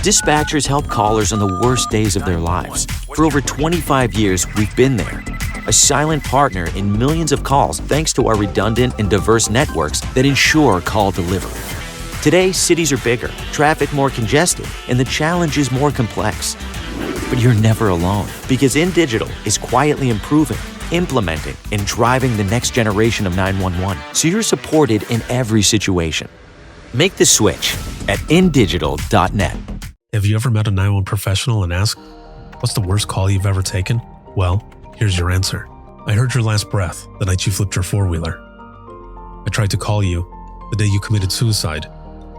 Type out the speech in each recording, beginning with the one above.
Dispatchers help callers on the worst days of their lives. For over 25 years, we've been there. A silent partner in millions of calls thanks to our redundant and diverse networks that ensure call delivery. Today, cities are bigger, traffic more congested, and the challenge is more complex. But you're never alone, because InDigital is quietly improving, implementing, and driving the next generation of 911, so you're supported in every situation. Make the switch at indigital.net. Have you ever met a 911 professional and asked, what's the worst call you've ever taken? Well, here's your answer. I heard your last breath the night you flipped your four-wheeler. I tried to call you the day you committed suicide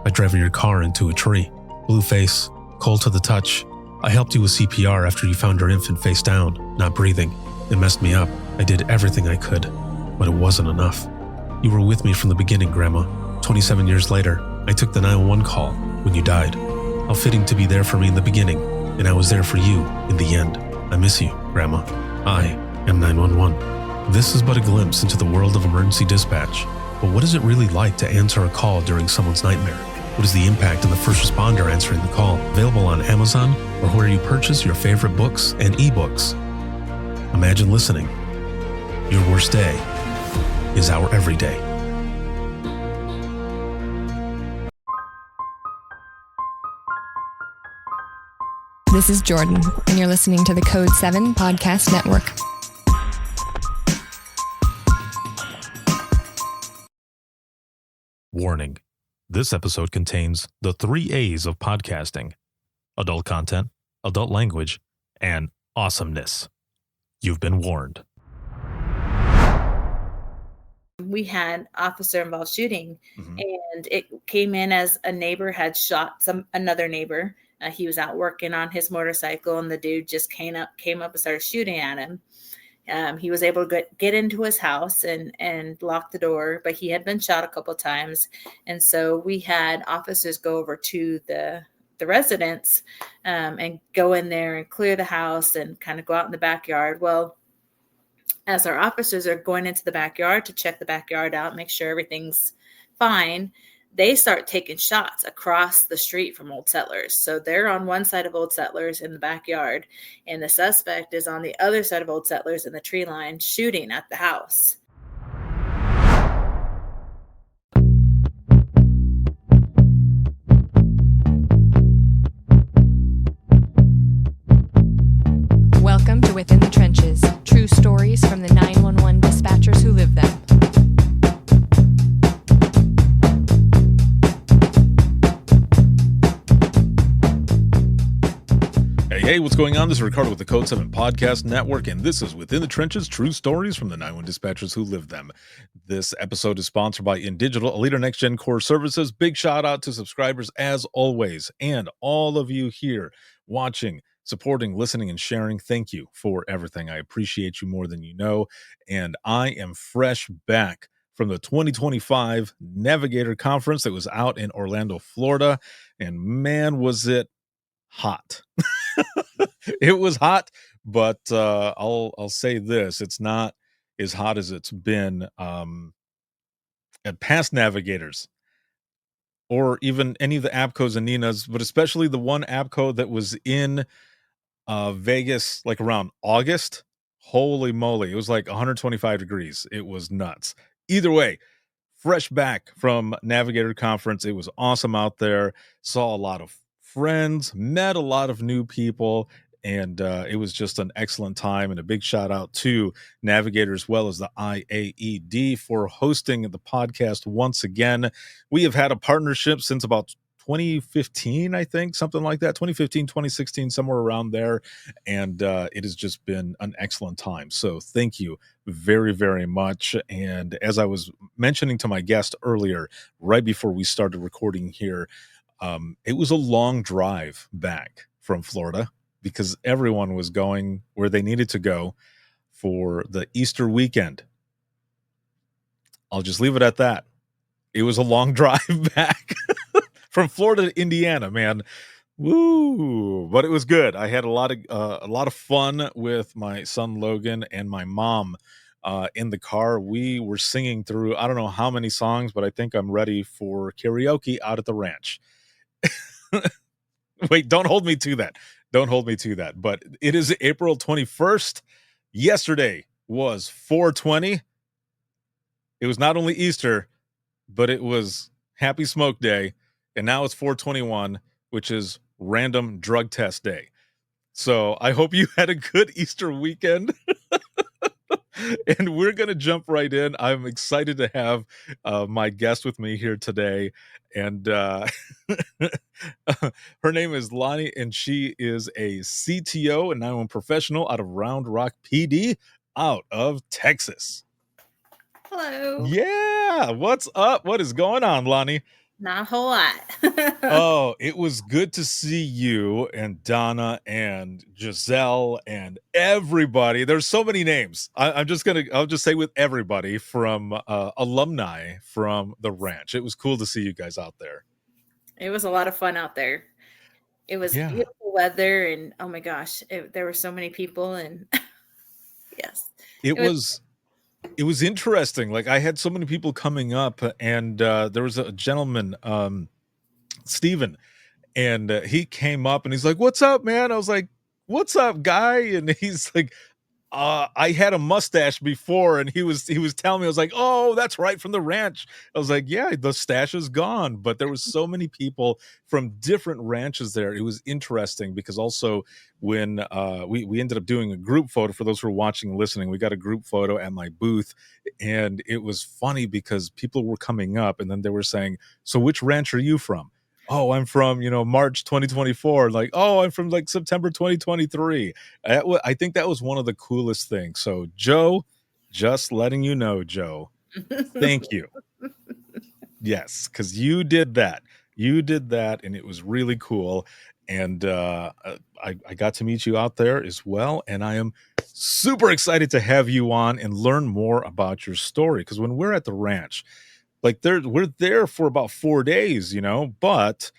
by driving your car into a tree. Blue face, cold to the touch. I helped you with CPR after you found your infant face down, not breathing. It messed me up. I did everything I could, but it wasn't enough. You were with me from the beginning, Grandma. 27 years later, I took the 911 call when you died. How fitting to be there for me in the beginning, and I was there for you in the end. I miss you, Grandma. I am 911. This is but a glimpse into the world of emergency dispatch. But what is it really like to answer a call during someone's nightmare? What is the impact of the first responder answering the call? Available on Amazon or where you purchase your favorite books and ebooks. Imagine listening. Your worst day is our everyday. This is Jordan, and you're listening to the Code 7 Podcast Network. Warning. This episode contains the 3 A's of podcasting: adult content, adult language, and awesomeness. You've been warned. We had officer-involved shooting, and it came in as a neighbor had shot another neighbor. He was out working on his motorcycle, and the dude just came up and started shooting at him. He was able to get into his house and lock the door, but he had been shot a couple of times. And so we had officers go over to the residence and go in there and clear the house and kind of go out in the backyard. Well, as our officers are going into the backyard to check the backyard out, make sure everything's fine, they start taking shots across the street from Old Settlers. So they're on one side of Old Settlers in the backyard, and the suspect is on the other side of Old Settlers in the tree line shooting at the house. Welcome to Within the Trenches, true stories from the 911 dispatchers who live them. Hey, what's going on? This is Ricardo with the Code 7 Podcast Network, and this is Within the Trenches, true stories from the 911 dispatchers who live them. This episode is sponsored by InDigital, a leader next-gen core services. Big shout out to subscribers as always, and all of you here watching, supporting, listening, and sharing. Thank you for everything. I appreciate you more than you know, and I am fresh back from the 2025 Navigator Conference that was out in Orlando, Florida, and man, was it hot. It was hot, but I'll say this: it's not as hot as it's been at past Navigators, or even any of the APCOs and Ninas, but especially the one APCO that was in Vegas, like around August. Holy moly, it was like 125 degrees. It was nuts. Either way, fresh back from Navigator Conference. It was awesome out there. Saw a lot of friends, met a lot of new people, and it was just an excellent time. And a big shout out to Navigator as well as the IAED for hosting the podcast once again. We have had a partnership since about 2015, I think, something like that, 2015, 2016, somewhere around there. And it has just been an excellent time. So thank you very, very much. And as I was mentioning to my guest earlier, right before we started recording here, it was a long drive back from Florida because everyone was going where they needed to go for the Easter weekend. I'll just leave it at that. It was a long drive back from Florida to Indiana, man. Woo! But it was good. I had a lot of fun with my son Logan and my mom in the car. We were singing through I don't know how many songs, but I think I'm ready for karaoke out at the ranch. Wait, don't hold me to that. Don't hold me to that. But it is April 21st. Yesterday was 420. It was not only Easter, but it was Happy Smoke Day. And now it's 421, which is Random Drug Test Day. So I hope you had a good Easter weekend. And we're going to jump right in. I'm excited to have my guest with me here today. And her name is Lani, and she is a CTO and 911 professional out of Round Rock PD out of Texas. Hello. Yeah. What's up? What is going on, Lani? Not a whole lot. Oh, it was good to see you and Donna and Giselle and everybody. There's so many names. I'll just say with everybody from alumni from the ranch. It was cool to see you guys out there. It was a lot of fun out there. It was beautiful weather, and oh my gosh, there were so many people, and yes, it was interesting. Like, I had so many people coming up, and there was a gentleman, Steven, and he came up and he's like, "What's up, man?" I was like, "What's up, guy?" And he's like, I had a mustache before, and he was telling me, I was like, "Oh, that's right, from the ranch." I was like, "Yeah, the stash is gone." But there was so many people from different ranches there. It was interesting because also when we ended up doing a group photo, for those who are watching and listening, we got a group photo at my booth, and it was funny because people were coming up and then they were saying, "So which ranch are you from?" "Oh, I'm from, March 2024. Like, "Oh, I'm from like September 2023. I think that was one of the coolest things. So, Joe, just letting you know, Joe, thank you. Yes, because you did that. You did that, and it was really cool. And I got to meet you out there as well. And I am super excited to have you on and learn more about your story. Because when we're at the ranch, like we're there for about 4 days, but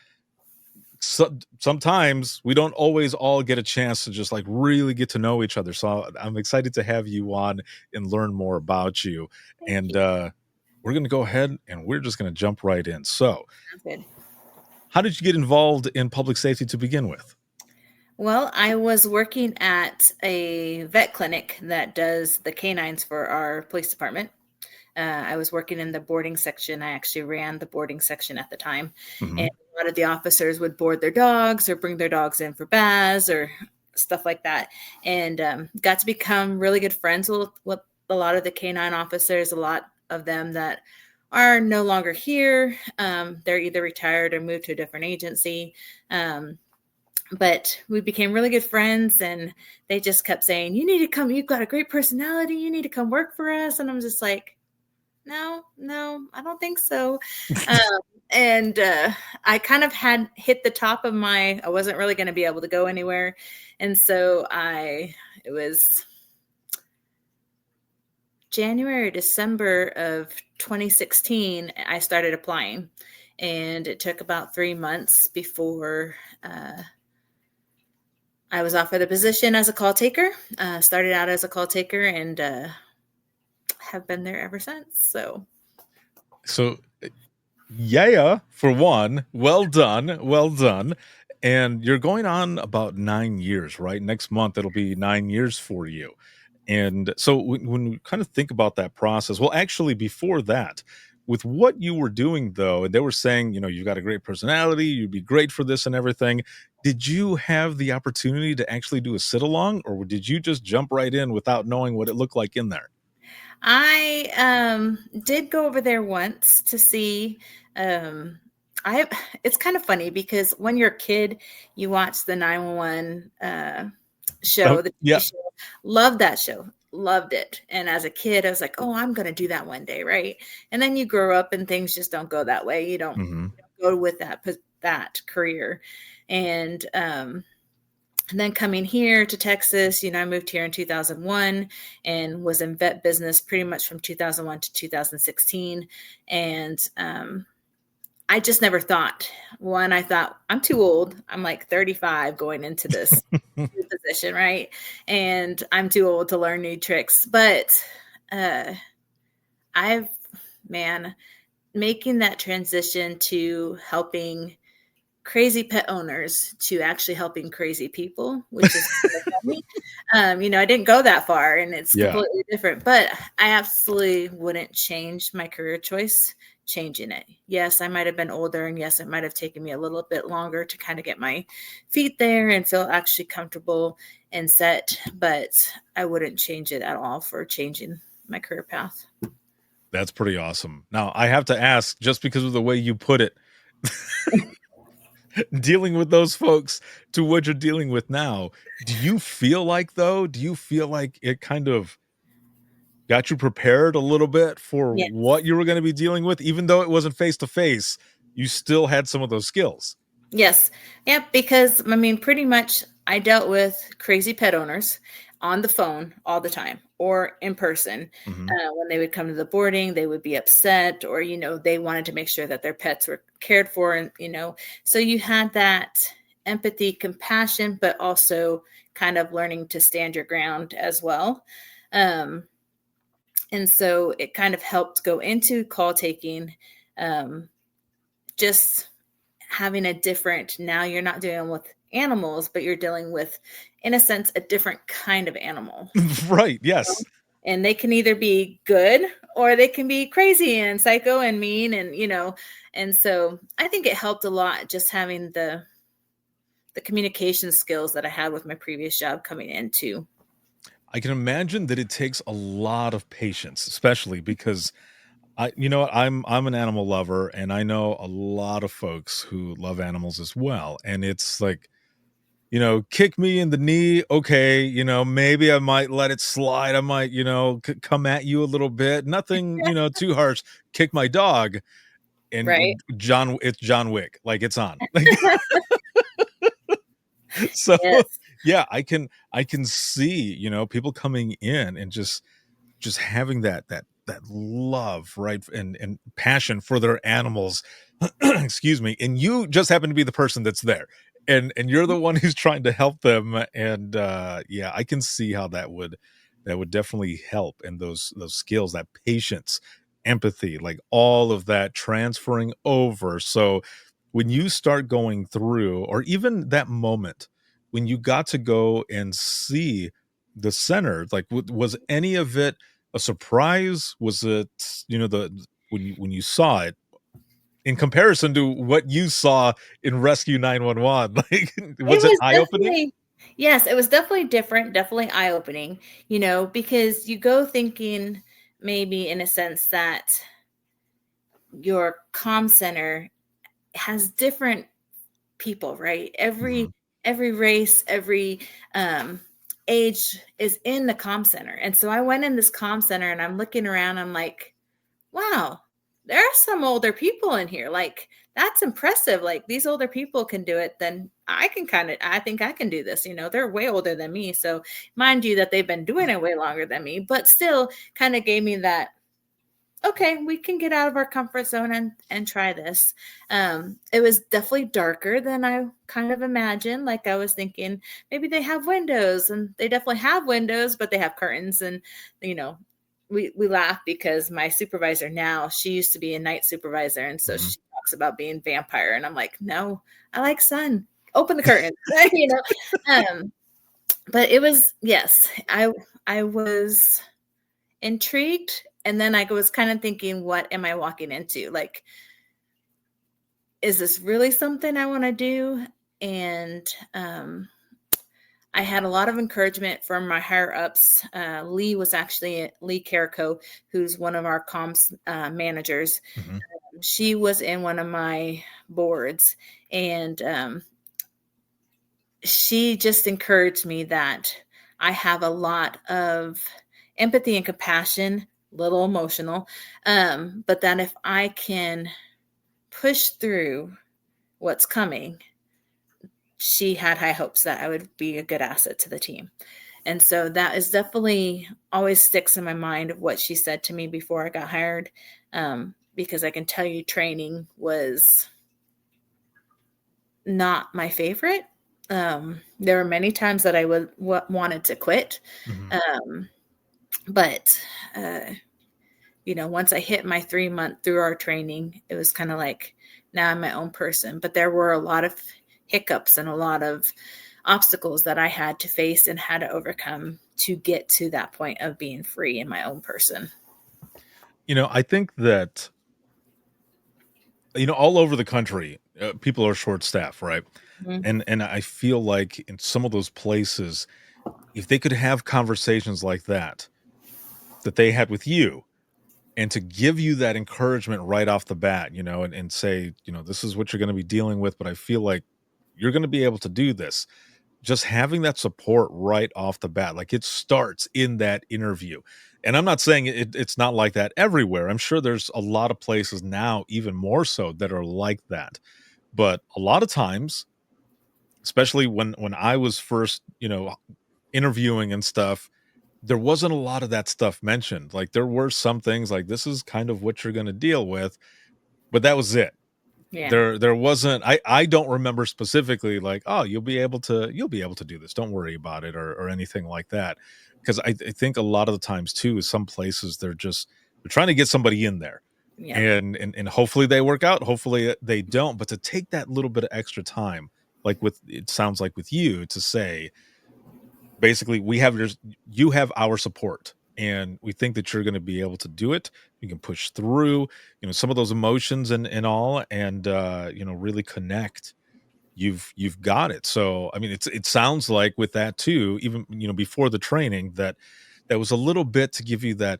sometimes we don't always all get a chance to just like really get to know each other. So I'm excited to have you on and learn more about you. And we're going to go ahead and we're just going to jump right in. So how did you get involved in public safety to begin with? Well, I was working at a vet clinic that does the canines for our police department. I was working in the boarding section. I actually ran the boarding section at the time. Mm-hmm. And a lot of the officers would board their dogs or bring their dogs in for baths or stuff like that. And got to become really good friends with a lot of the canine officers, a lot of them that are no longer here. They're either retired or moved to a different agency. But we became really good friends, and they just kept saying, "You need to come. You've got a great personality. You need to come work for us." And I'm just like, no, I don't think so. And I kind of had hit the top of I wasn't really going to be able to go anywhere. And so it was January or December of 2016, I started applying. And it took about 3 months before I was offered the position as a call taker. Started out as a call taker and have been there ever since. So yeah, for one, well done. And you're going on about 9 years, right? Next month it'll be 9 years for you. And so when we kind of think about that process, well, actually before that, with what you were doing though, and they were saying, you've got a great personality, you'd be great for this and everything. Did you have the opportunity to actually do a sit along, or did you just jump right in without knowing what it looked like in there? I did go over there once to see. It's kind of funny because when you're a kid, you watch the 911 show, the TV show. Loved that show. Loved it. And as a kid, I was like, "Oh, I'm going to do that one day." Right. And then you grow up and things just don't go that way. You don't go with that career. And then coming here to Texas, I moved here in 2001 and was in vet business pretty much from 2001 to 2016. And I just never thought, I thought I'm too old. I'm like 35 going into this position, right? And I'm too old to learn new tricks. But making that transition to helping crazy pet owners to actually helping crazy people, which is kind of funny. I didn't go that far, and it's completely different, but I absolutely wouldn't change my career choice changing it. Yes, I might have been older, and yes, it might have taken me a little bit longer to kind of get my feet there and feel actually comfortable and set, but I wouldn't change it at all for changing my career path. That's pretty awesome. Now, I have to ask, just because of the way you put it, dealing with those folks to what you're dealing with now, do you feel like it kind of got you prepared a little bit for Yes. what you were going to be dealing with? Even though it wasn't face to face, you still had some of those skills. Yes. Yeah, because pretty much I dealt with crazy pet owners on the phone all the time or in person. When they would come to the boarding, they would be upset, or, they wanted to make sure that their pets were cared for. And, so you had that empathy, compassion, but also kind of learning to stand your ground as well. And so it kind of helped go into call taking, just having a different, now you're not dealing with animals, but you're dealing with, in a sense, a different kind of animal. Right. Yes. And they can either be good or they can be crazy and psycho and mean, and, and so I think it helped a lot just having the communication skills that I had with my previous job coming into. I can imagine that it takes a lot of patience, especially because I'm an animal lover, and I know a lot of folks who love animals as well. And it's like, kick me in the knee. Okay. Maybe I might let it slide. I might, come at you a little bit. Nothing, too harsh. Kick my dog. And Right. it's John Wick. Like, it's on. So Yes. yeah, I can see, people coming in and just having that love, right, and passion for their animals. Excuse me. And you just happen to be the person that's there, and you're the one who's trying to help them. And yeah, I can see how that would definitely help. And those skills, that patience, empathy, like all of that transferring over. So when you start going through, or even that moment when you got to go and see the center, like, was any of it a surprise? Was it, when you saw it in comparison to what you saw in Rescue 911, like, was it eye-opening? Yes, it was definitely different, definitely eye-opening, because you go thinking maybe in a sense that your comm center has different people, right? Every race, every age is in the comm center. And so I went in this comm center and I'm looking around, I'm like, wow, there are some older people in here. Like, that's impressive. Like, these older people can do it, then I think I can do this. They're way older than me. So mind you that they've been doing it way longer than me, but still kind of gave me that, okay, we can get out of our comfort zone and try this. It was definitely darker than I kind of imagined. Like, I was thinking maybe they have windows, and they definitely have windows, but they have curtains. And, we laugh because my supervisor now, she used to be a night supervisor. And so she talks about being vampire. And I'm like, no, I like sun. Open the curtain, but it was, yes, I was intrigued. And then I was kind of thinking, what am I walking into? Like, is this really something I want to do? And I had a lot of encouragement from my higher ups. Lee Carrico, who's one of our comms managers. She was in one of my boards, and she just encouraged me that I have a lot of empathy and compassion, little emotional, but that if I can push through what's coming, she had high hopes that I would be a good asset to the team. And so that is definitely always sticks in my mind of what she said to me before I got hired, because I can tell you training was not my favorite. There were many times that I wanted to quit. But, once I hit my 3 month through our training, it was kind of like, Now I'm my own person. But there were a lot of hiccups and a lot of obstacles that I had to face and had to overcome to get to that point of being free in my own person. I think that, all over the country, people are short staffed, right? Mhm. And I feel like in some of those places, if they could have conversations like that they had with you, and to give you that encouragement right off the bat, and say, this is what you're going to be dealing with, but I feel like you're going to be able to do this. Just having that support right off the bat, like it starts in that interview. And I'm not saying it's not like that everywhere. I'm sure there's a lot of places now, even more so, that are like that. But a lot of times, especially when I was first, interviewing and stuff, there wasn't a lot of that stuff mentioned. Like there were some things like this is kind of what you're going to deal with, but that was it. Yeah. There wasn't, I don't remember specifically like, oh, you'll be able to do this. Don't worry about it, or anything like that. Because I think a lot of the times too is some places they're trying to get somebody in there. Yeah. And hopefully they work out, hopefully they don't. But to take that little bit of extra time, like it sounds like with you, to say, basically, you have our support, and we think that you're going to be able to do it. You can push through, some of those emotions and all, and really connect. You've got it. So I mean, it sounds like with that too, even before the training, that was a little bit to give you that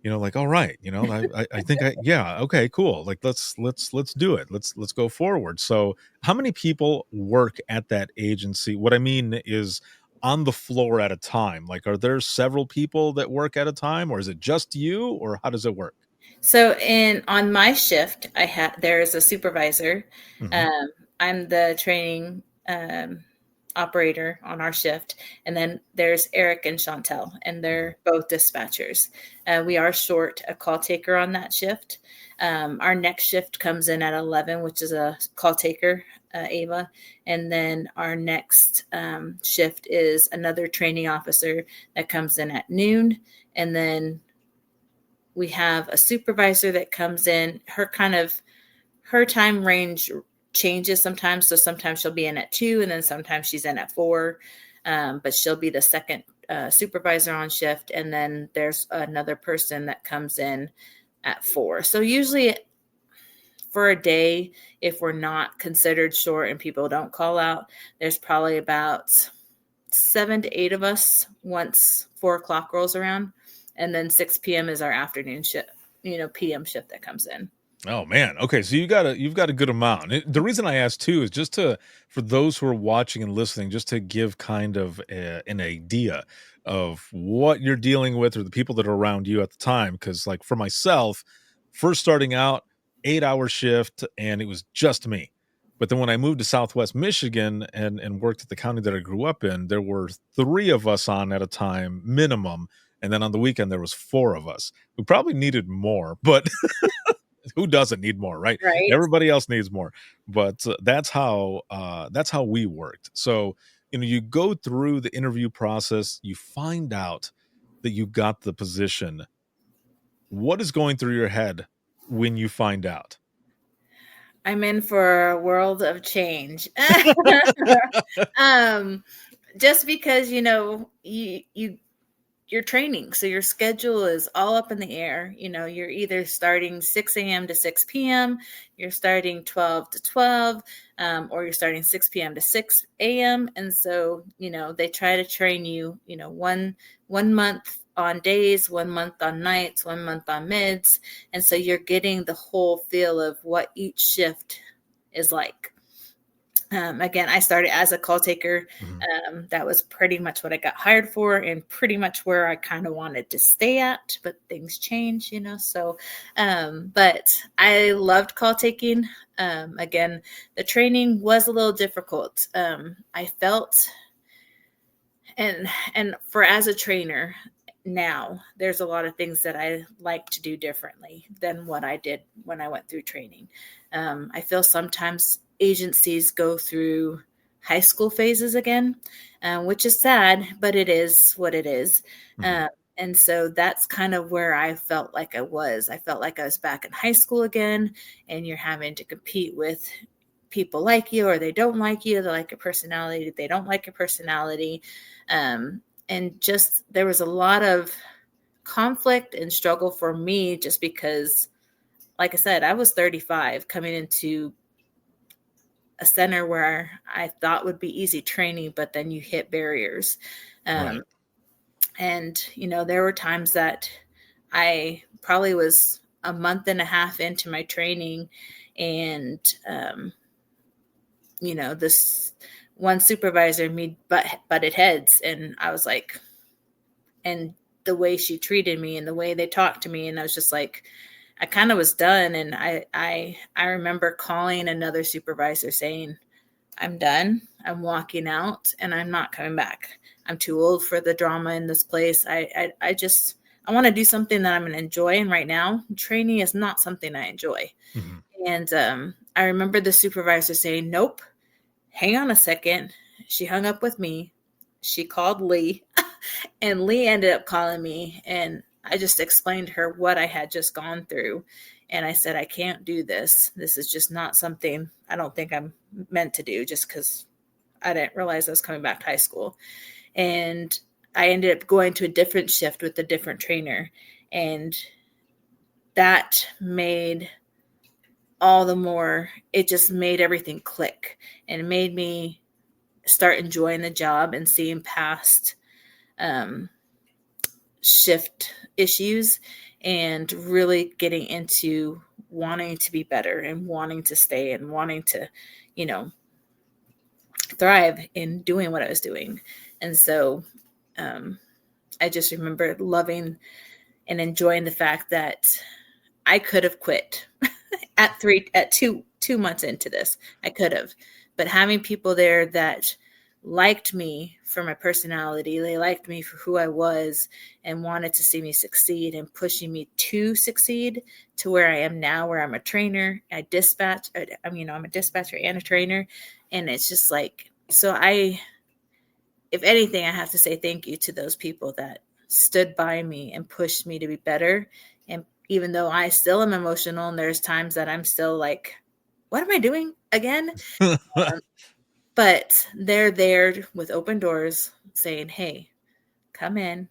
like, all right, I think yeah, okay, cool, like let's do it, let's go forward. So how many people work at that agency? What I mean is, on the floor at a time, like, are there several people that work at a time, or is it just you, or how does it work? So on my shift, there is a supervisor. Hmm. Um, I'm the training operator on our shift, and then there's Eric and Chantel, and they're both dispatchers. We are short a call taker on that shift. Our next shift comes in at 11, which is a call taker, Ava, and then our next shift is another training officer that comes in at noon, and then we have a supervisor that comes in. Her time range changes sometimes. So sometimes she'll be in at 2, and then sometimes she's in at 4. But she'll be the second supervisor on shift. And then there's another person that comes in at 4. So usually for a day, if we're not considered short and people don't call out, there's probably about 7 to 8 of us once 4 o'clock rolls around. And then 6 p.m. is our afternoon shift, PM shift that comes in. Oh man. Okay. So you've got a good amount. The reason I asked too is just for those who are watching and listening, just to give kind of an idea of what you're dealing with, or the people that are around you at the time. Cause like for myself, first starting out, 8-hour shift, and it was just me. But then when I moved to Southwest Michigan and worked at the county that I grew up in, there were 3 of us on at a time minimum. And then on the weekend, there was 4 of us. We probably needed more, but who doesn't need more, right? Right. Everybody else needs more. But that's how we worked. So you go through the interview process, you find out that you got the position. What is going through your head when you find out? I'm in for a world of change. Just because, you're training. So your schedule is all up in the air. You're either starting 6 a.m. to 6 p.m., you're starting 12 to 12, or you're starting 6 p.m. to 6 a.m. And so, they try to train you, one month on days, 1 month on nights, 1 month on mids. And so you're getting the whole feel of what each shift is like. Again, I started as a call taker. Mhm. That was pretty much what I got hired for, and pretty much where I kind of wanted to stay at, but things change, so, but I loved call taking. Again, the training was a little difficult. I felt, and for as a trainer now, there's a lot of things that I like to do differently than what I did when I went through training. I feel sometimes agencies go through high school phases again, which is sad, but it is what it is. Mhm. And so that's kind of where I felt like I was. I felt like I was back in high school again, and you're having to compete with people like you, or they don't like you, they like your personality, they don't like your personality. And just there was a lot of conflict and struggle for me, just because, like I said, I was 35 coming into a center where I thought would be easy training, but then you hit barriers. Right. And, there were times that I probably was a month and a half into my training, and, this one supervisor and me butted heads, and I was like, and the way she treated me and the way they talked to me, and I was just like, I kind of was done. And I remember calling another supervisor saying, I'm done. I'm walking out, and I'm not coming back. I'm too old for the drama in this place. I want to do something that I'm going to enjoy. And right now, training is not something I enjoy. Mm-hmm. And I remember the supervisor saying, nope, hang on a second. She hung up with me. She called Lee, and Lee ended up calling me, and I just explained to her what I had just gone through. And I said, I can't do this. This is just not something I don't think I'm meant to do, just because I didn't realize I was coming back to high school. And I ended up going to a different shift with a different trainer. And that made all the more, it just made everything click, and it made me start enjoying the job and seeing past shift issues, and really getting into wanting to be better and wanting to stay and wanting to, thrive in doing what I was doing. And so I just remember loving and enjoying the fact that I could have quit at 2 months into this. I could have, but having people there that liked me for my personality, they liked me for who I was, and wanted to see me succeed, and pushing me to succeed to where I am now, where I'm a trainer. I'm a dispatcher and a trainer. And it's just like, so if anything, I have to say thank you to those people that stood by me and pushed me to be better. And even though I still am emotional, and there's times that I'm still like, what am I doing again? But they're there with open doors saying, hey, come in,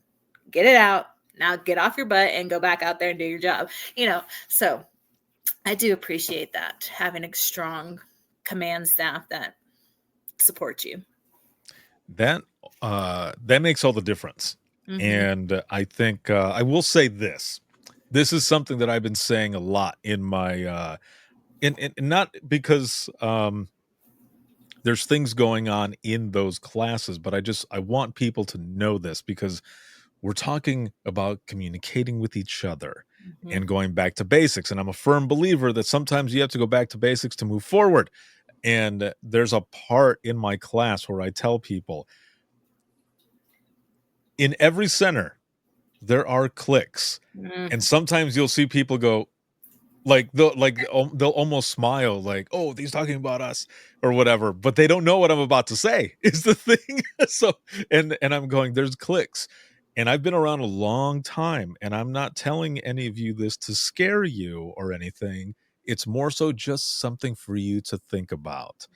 get it out. Now get off your butt and go back out there and do your job. So I do appreciate that, having a strong command staff that supports you. That makes all the difference. Mm-hmm. And I think I will say this. This is something that I've been saying a lot in my in not because there's things going on in those classes, but I want people to know this, because we're talking about communicating with each other, mm-hmm. and going back to basics. And I'm a firm believer that sometimes you have to go back to basics to move forward. And there's a part in my class where I tell people, in every center, there are cliques. Mm-hmm. And sometimes you'll see people go, they'll almost smile, like, oh, he's talking about us or whatever, but they don't know what I'm about to say is the thing. So, and I'm going, there's cliques, and I've been around a long time, and I'm not telling any of you this to scare you or anything. It's more so just something for you to think about.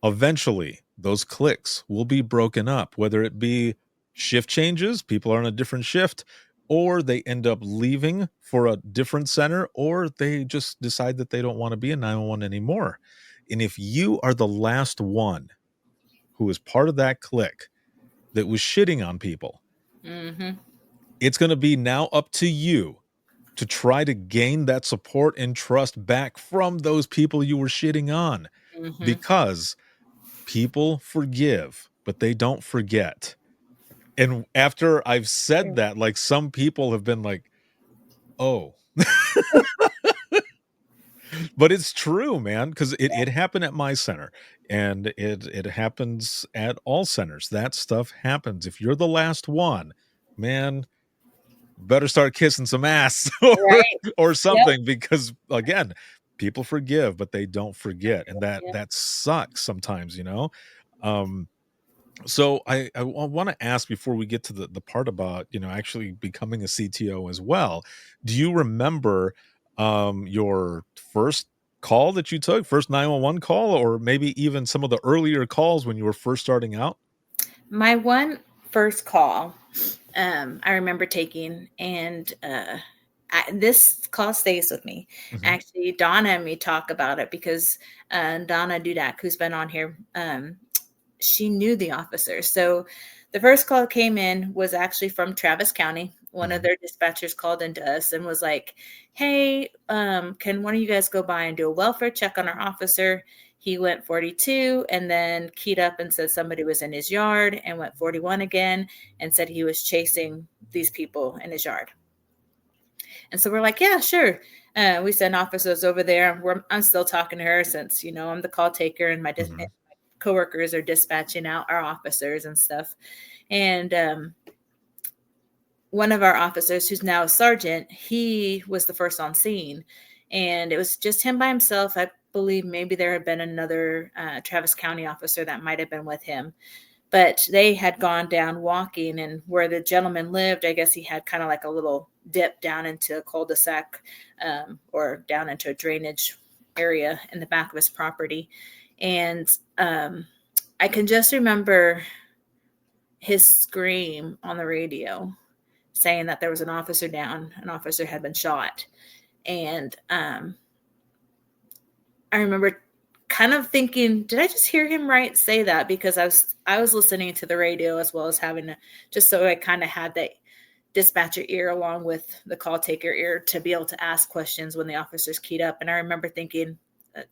Eventually, those cliques will be broken up, whether it be shift changes, people are on a different shift, or they end up leaving for a different center, or they just decide that they don't want to be in 911 anymore. And if you are the last one who is part of that clique that was shitting on people, mm-hmm. it's going to be now up to you to try to gain that support and trust back from those people you were shitting on, mm-hmm. because people forgive, but they don't forget. And after I've said that, like, some people have been like, oh, but it's true, man. Cause it happened at my center, and it happens at all centers. That stuff happens. If you're the last one, man, better start kissing some ass or something, yep. Because again, people forgive, but they don't forget. And that sucks sometimes, So I want to ask before we get to the part about, actually becoming a CTO as well. Do you remember your first call that you took, first 911 call, or maybe even some of the earlier calls when you were first starting out? My one first call, I remember taking, and this call stays with me. Hmm. Actually, Donna and me talk about it because Donna Dudak, who's been on here, she knew the officer. So the first call came in was actually from Travis County. One of Hmm. their dispatchers called into us and was like, "Hey, can one of you guys go by and do a welfare check on our officer?" He went 42 and then keyed up and said somebody was in his yard, and went 41 again and said he was chasing these people in his yard. And so we're like, "Yeah, sure." We send officers over there. I'm still talking to her since, I'm the call taker, and my Hmm. coworkers are dispatching out our officers and stuff. And one of our officers, who's now a sergeant, he was the first on scene, and it was just him by himself. I believe maybe there had been another Travis County officer that might have been with him, but they had gone down walking, and where the gentleman lived, I guess he had kind of like a little dip down into a cul-de-sac, or down into a drainage area in the back of his property. And I can just remember his scream on the radio saying that there was an officer down, an officer had been shot. And I remember kind of thinking, did I just hear him right say that? Because I was listening to the radio as well as having to, just so I kind of had that dispatcher ear along with the call taker ear to be able to ask questions when the officers keyed up. And I remember thinking,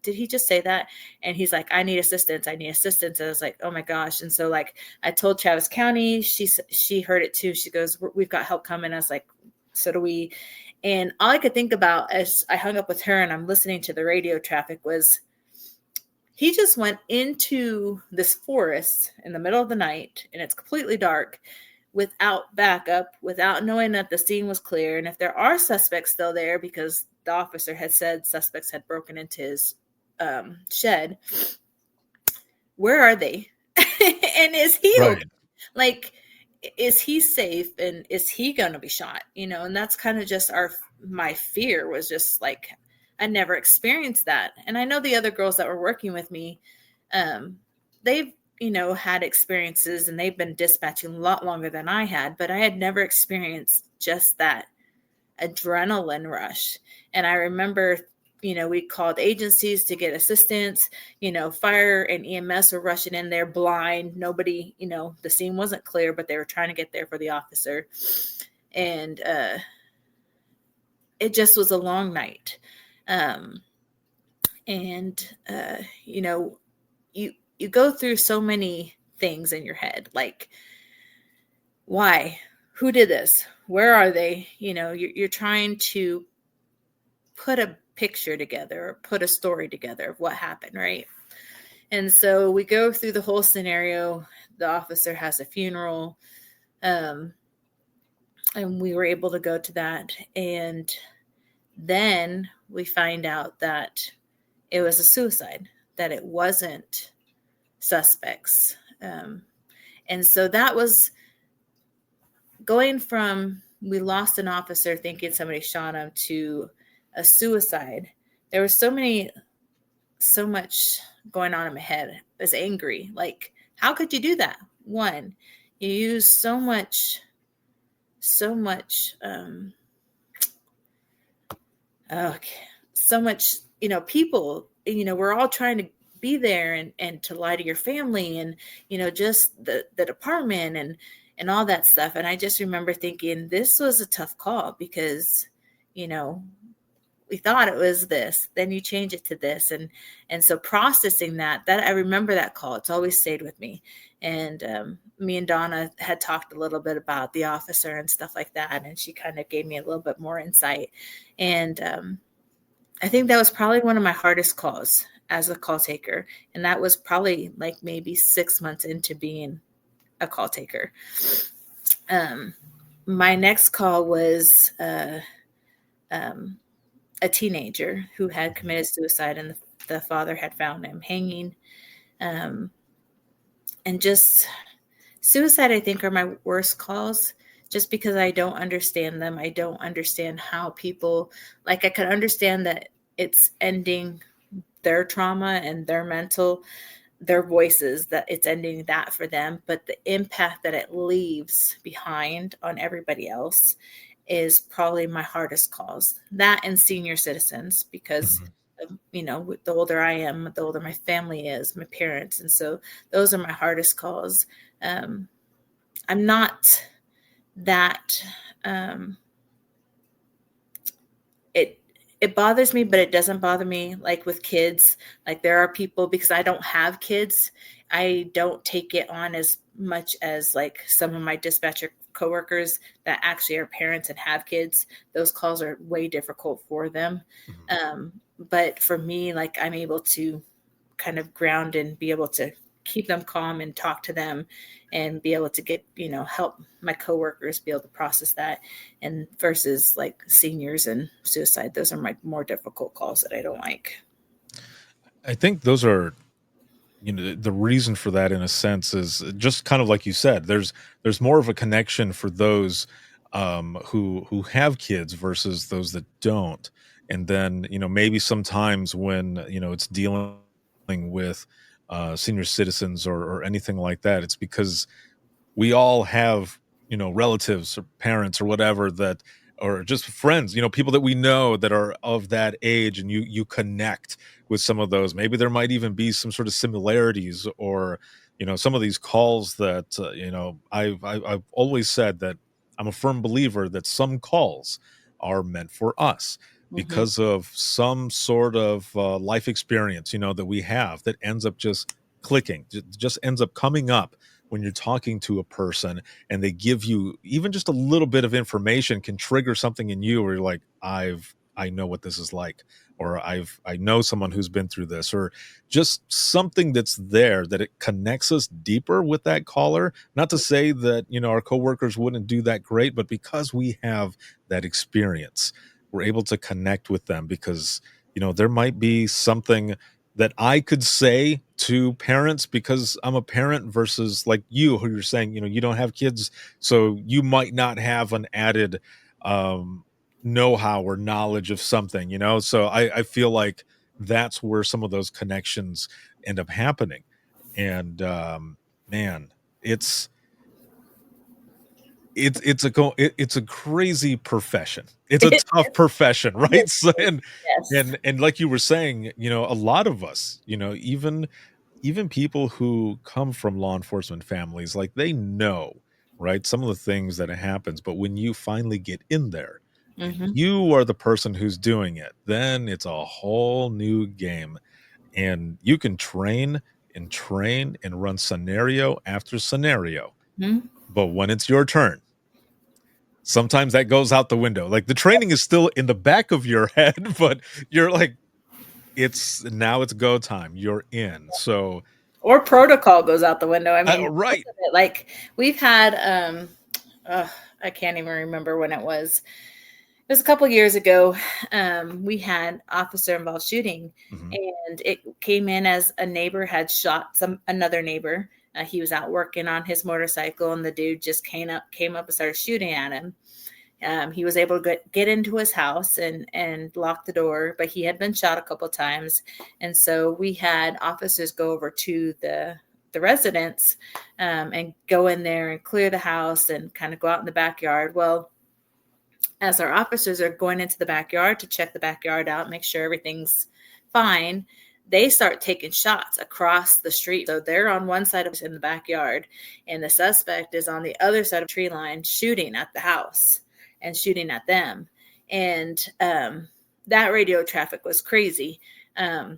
did he just say that? And he's like, I need assistance. I need assistance. And I was like, oh my gosh. And so like I told Travis County, she heard it too. She goes, we've got help coming. I was like, so do we. And all I could think about as I hung up with her and I'm listening to the radio traffic was, he just went into this forest in the middle of the night, and it's completely dark, without backup, without knowing that the scene was clear. And if there are suspects still there, because the officer had said suspects had broken into his shed, where are they? And is he okay? Right. Like, is he safe, and is he going to be shot? And that's kind of just my fear was just like, I never experienced that. And I know the other girls that were working with me, they've, had experiences, and they've been dispatching a lot longer than I had, but I had never experienced just that adrenaline rush. And I remember, we called agencies to get assistance. Fire and EMS were rushing in there blind. Nobody, the scene wasn't clear, but they were trying to get there for the officer. And it just was a long night. And you go through so many things in your head, like, why, who did this, where are they? You're trying to put a picture together or put a story together of what happened, right? And so we go through the whole scenario. The officer has a funeral, and we were able to go to that. And then we find out that it was a suicide, that it wasn't suspects. And so that was going from, we lost an officer thinking somebody shot him, to a suicide. There was so much going on in my head. I was angry. Like, how could you do that? One, you use so much, people, we're all trying to be there, and to lie to your family, and, just the department, and all that stuff. And I just remember thinking this was a tough call, because, we thought it was this, then you change it to this. And so processing that I remember that call. It's always stayed with me. And me and Donna had talked a little bit about the officer and stuff like that. And she kind of gave me a little bit more insight. And I think that was probably one of my hardest calls as a call taker. And that was probably like maybe 6 months into being a call taker. My next call was a teenager who had committed suicide, and the father had found him hanging. And just Suicide, I think, are my worst calls just because I don't understand them. I don't understand how people, like, I can understand that it's ending their trauma and their voices, that it's ending that for them. But the impact that it leaves behind on everybody else is probably my hardest calls. That and senior citizens, because Mhm. the older I am, the older my family is, my parents. And so those are my hardest calls. I'm not that it it bothers me, but it doesn't bother me like with kids. Like, there are people, because I don't have kids, I don't take it on as much as like some of my dispatcher coworkers that actually are parents and have kids. Those calls are way difficult for them. Mhm. But for me, like, I'm able to kind of ground and be able to keep them calm and talk to them and be able to get, help my coworkers be able to process that. And versus like seniors and suicide, those are my more difficult calls that I don't like. I think those are, the reason for that in a sense is just kind of like you said, there's more of a connection for those who have kids versus those that don't. And then, maybe sometimes when, it's dealing with senior citizens or anything like that, it's because we all have, relatives or parents or whatever that, or just friends, people that we know that are of that age, and you connect with some of those. Maybe there might even be some sort of similarities, or some of these calls that I've always said that I'm a firm believer that some calls are meant for us Mm-hmm. because of some sort of life experience, that we have that ends up just clicking, just ends up coming up when you're talking to a person, and they give you even just a little bit of information can trigger something in you where you're like, I know what this is like, or I know someone who's been through this, or just something that's there that it connects us deeper with that caller. Not to say that, our coworkers wouldn't do that great, but because we have that experience, we're able to connect with them because, there might be something that I could say to parents because I'm a parent versus like you, who you're saying, you don't have kids. So you might not have an added um, know-how or knowledge of something, So I feel like that's where some of those connections end up happening. And man, it's it's a crazy profession. It's a tough profession, right? So, and Yes. and like you were saying, a lot of us, even people who come from law enforcement families, like they know, right, some of the things that happens. But when you finally get in there and Mm-hmm. you are the person who's doing it, then it's a whole new game. And you can train and run scenario after scenario. Mm-hmm. But when it's your turn, sometimes that goes out the window. Like the training is still in the back of your head, but you're like, it's go time. You're in. So, Or protocol goes out the window. I mean, most right. of it, like we've had, I can't even remember when it was. It was a couple years ago. We had officer involved shooting, Mhm. and it came in as a neighbor had shot another neighbor. He was out working on his motorcycle, and the dude just came up and started shooting at him. He was able to get into his house and lock the door, but he had been shot a couple times, and so we had officers go over to the residence and go in there and clear the house and kind of go out in the backyard. Well, as our officers are going into the backyard to check the backyard out, make sure everything's fine, they start taking shots across the street. So they're on one side of in the backyard, and the suspect is on the other side of the tree line shooting at the house and shooting at them. And that radio traffic was crazy,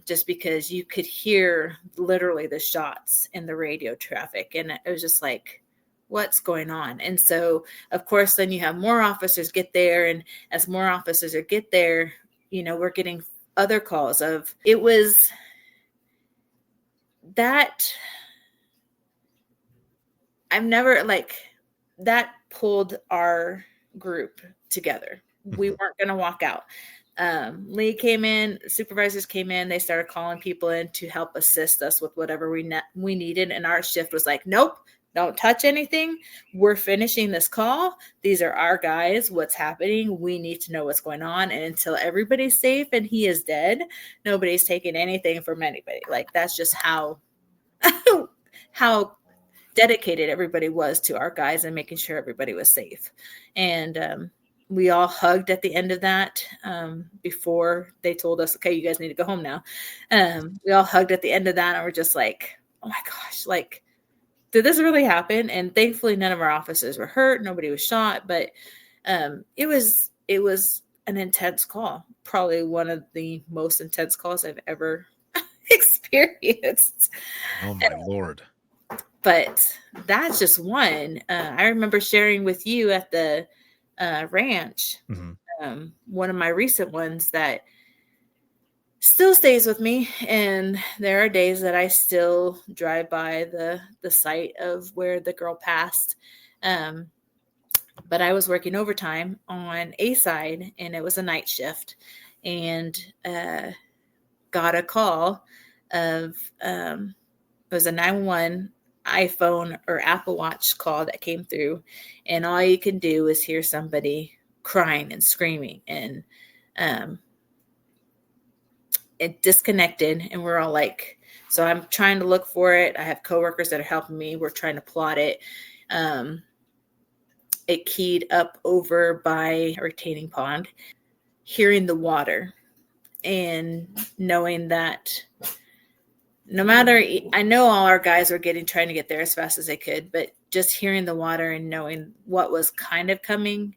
just because you could hear literally the shots in the radio traffic. And it was just like, what's going on? And so, of course, then you have more officers get there. And as more officers get there, we're getting other calls of it was that I've never like that pulled our group together. We Mhm. weren't going to walk out. Lee came in, supervisors came in, they started calling people in to help assist us with whatever we needed. And our shift was like, nope, don't touch anything. We're finishing this call. These are our guys. What's happening? We need to know what's going on. And until everybody's safe and he is dead, nobody's taking anything from anybody. Like, that's just how how dedicated everybody was to our guys and making sure everybody was safe. And we all hugged at the end of that, before they told us, okay, you guys need to go home now. We all hugged at the end of that, and we're just like, oh my gosh, like, did this really happen? And thankfully none of our officers were hurt. Nobody was shot, but it was an intense call. Probably one of the most intense calls I've ever experienced. Oh my Lord. But that's just one. I remember sharing with you at the ranch, one of my recent ones that still stays with me. And there are days that I still drive by the site of where the girl passed. But I was working overtime on a side, and it was a night shift, and got a call of it was a 911 iPhone or Apple Watch call that came through, and all you can do is hear somebody crying and screaming, and it disconnected, and we're all like, so I'm trying to look for it. I have coworkers that are helping me. We're trying to plot it. It keyed up over by a retaining pond, hearing the water and knowing that no matter, I know all our guys were trying to get there as fast as they could, but just hearing the water and knowing what was kind of coming,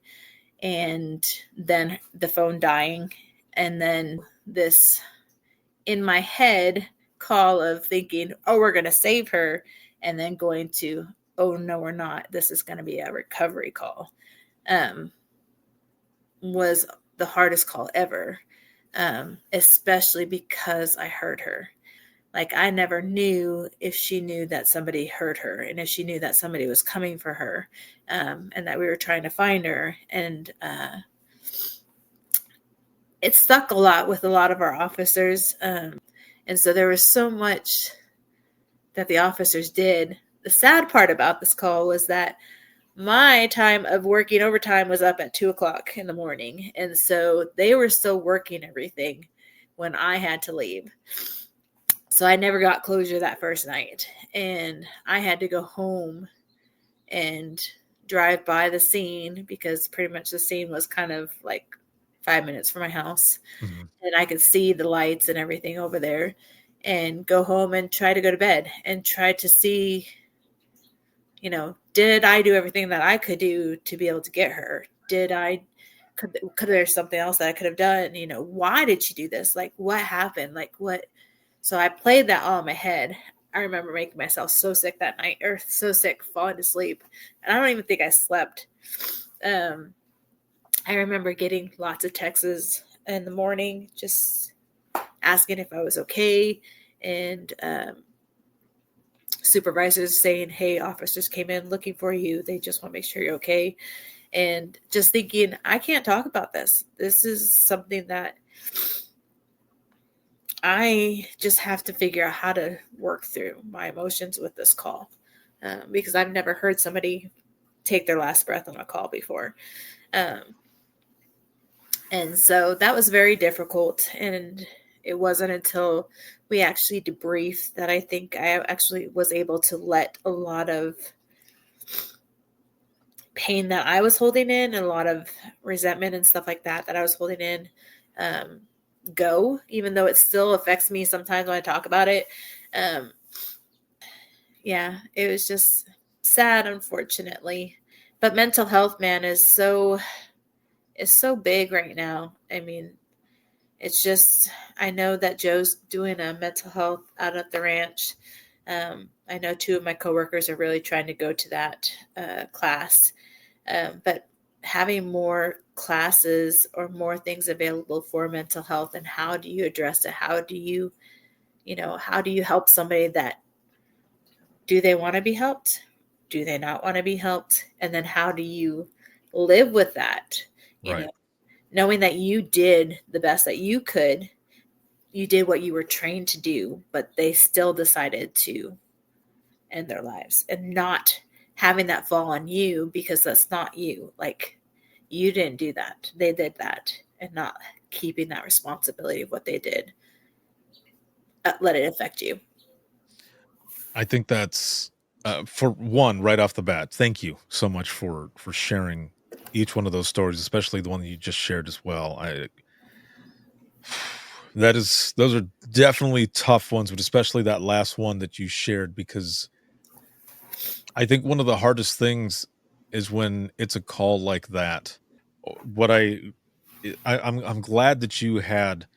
and then the phone dying, and then this in my head call of thinking, oh, we're going to save her, and then going to, oh no, we're not. This is going to be a recovery call. Was the hardest call ever, especially because I heard her. Like, I never knew if she knew that somebody heard her, and if she knew that somebody was coming for her, and that we were trying to find her. And it stuck a lot with a lot of our officers. And so there was so much that the officers did. The sad part about this call was that my time of working overtime was up at 2:00 in the morning. And so they were still working everything when I had to leave. So I never got closure that first night, and I had to go home and drive by the scene, because pretty much the scene was kind of like 5 minutes from my house, and I could see the lights and everything over there, and go home and try to go to bed and try to see, did I do everything that I could do to be able to get her? Could there something else that I could have done? Why did she do this? Like, what happened? Like, what? So I played that all in my head. I remember making myself so sick that night, or so sick, falling asleep. And I don't even think I slept. I remember getting lots of texts in the morning, just asking if I was okay. And supervisors saying, hey, officers came in looking for you. They just want to make sure you're okay. And just thinking, I can't talk about this. This is something that I just have to figure out how to work through my emotions with this call, because I've never heard somebody take their last breath on a call before. And so that was very difficult. And it wasn't until we actually debriefed that I think I actually was able to let a lot of pain that I was holding in, and a lot of resentment and stuff like that I was holding in, go, even though it still affects me sometimes when I talk about it. Yeah, it was just sad, unfortunately. But mental health, man, is so big right now. I mean, it's just, I know that Joe's doing a mental health out at the ranch. I know 2 of my coworkers are really trying to go to that class. But having more classes or more things available for mental health, and how do you address it? How do you help somebody that, do they want to be helped? Do they not want to be helped? And then how do you live with that? Knowing that you did the best that you could, you did what you were trained to do, but they still decided to end their lives, and not having that fall on you because that's not you. Like, you didn't do that. They did that, and not keeping that responsibility of what they did. Let it affect you. I think that's for one, right off the bat. Thank you so much for sharing each one of those stories, especially the one that you just shared as well. Those are definitely tough ones, but especially that last one that you shared, because I think one of the hardest things is when it's a call like that. What I'm glad that you had,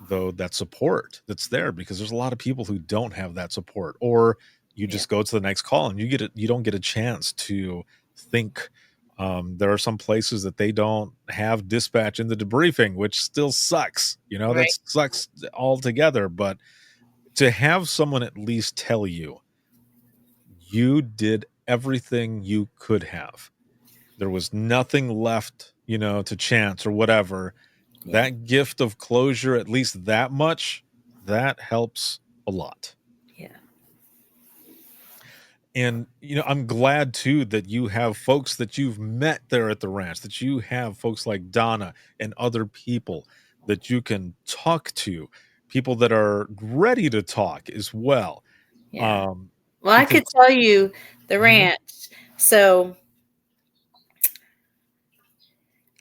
though, that support that's there, because there's a lot of people who don't have that support, or you Yeah. just go to the next call and you don't get a chance to think. There are some places that they don't have dispatch in the debriefing, which still sucks. That Right. sucks altogether. But to have someone at least tell you you did everything you could have, there was nothing left, to chance or whatever. Yeah. That gift of closure, at least that much, that helps a lot. Yeah. And, I'm glad too that you have folks that you've met there at the ranch, that you have folks like Donna and other people that you can talk to, people that are ready to talk as well. Yeah. Well, I Because could tell you the Mhm, ranch. So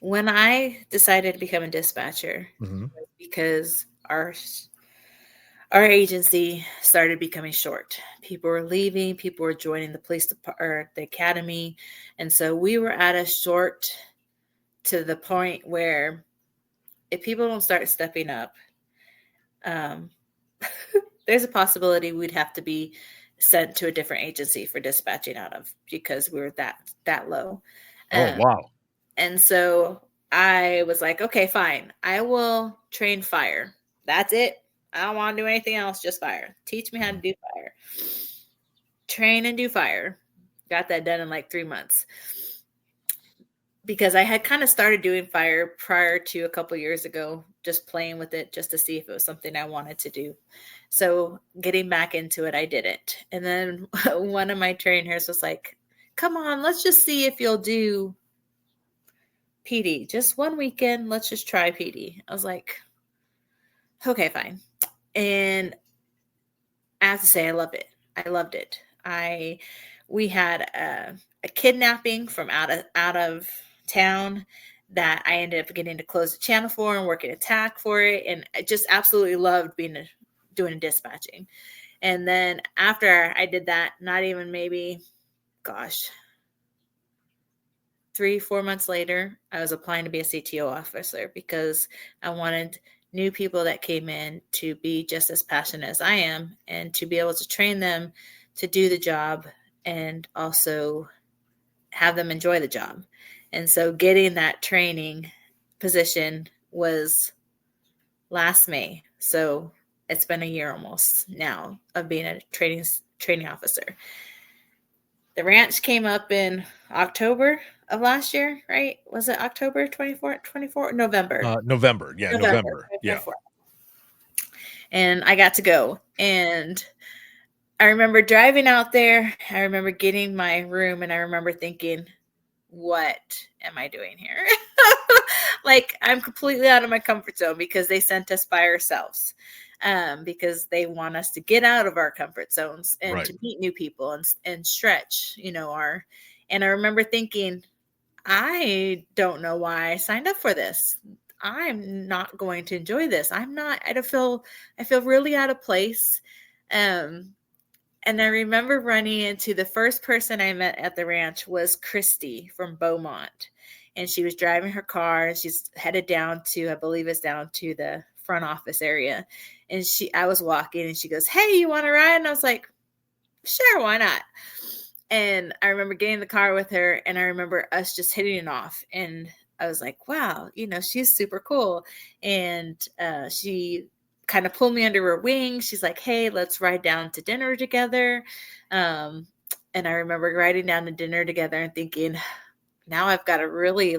when I decided to become a dispatcher, mhm. because our agency started becoming short. People were leaving, people were joining the police department or the academy. And so we were at a short to the point where if people don't start stepping up, um, there's a possibility we'd have to be sent to a different agency for dispatching out of, because we were that low. Oh, Um, wow. and so I was like, okay, fine. I will train fire. That's it. I don't want to do anything else, just fire. Teach me how to do fire. Train and do fire. Got that done in like 3 months. Because I had kind of started doing fire prior to a couple years ago, just playing with it just to see if it was something I wanted to do. So getting back into it, I didn't. And then one of my trainers was like, come on, let's just see if you'll do PD. Just one weekend. Let's just try PD. I was like, okay, fine. And I have to say, I love it. I loved it. We had a kidnapping from out of town that I ended up getting to close the channel for and working attack for it, and I just absolutely loved doing dispatching. And then after I did that, not even maybe, gosh, 3-4 months later, I was applying to be a CTO officer because I wanted new people that came in to be just as passionate as I am and to be able to train them to do the job and also have them enjoy the job. And so getting that training position was last May. So it's been a year almost now of being a training officer. The ranch came up in October of last year, right? Was it October 24? November. November. Yeah, November. Yeah. 2024. And I got to go. And I remember driving out there. I remember getting my room, and I remember thinking, what am I doing here? Like, I'm completely out of my comfort zone because they sent us by ourselves. Because they want us to get out of our comfort zones and Right. to meet new people and stretch, and I remember thinking, I don't know why I signed up for this. I'm not going to enjoy this. I feel really out of place. And I remember running into the first person I met at the ranch was Christy from Beaumont. And she was driving her car. She's headed down to, I believe it's down to the front office area. And I was walking and she goes, hey, you want to ride? And I was like, sure, why not? And I remember getting in the car with her, and I remember us just hitting it off. And I was like, wow, she's super cool. And she kind of pulled me under her wing. She's like, hey, let's ride down to dinner together. And I remember riding down to dinner together and thinking, now I've got to really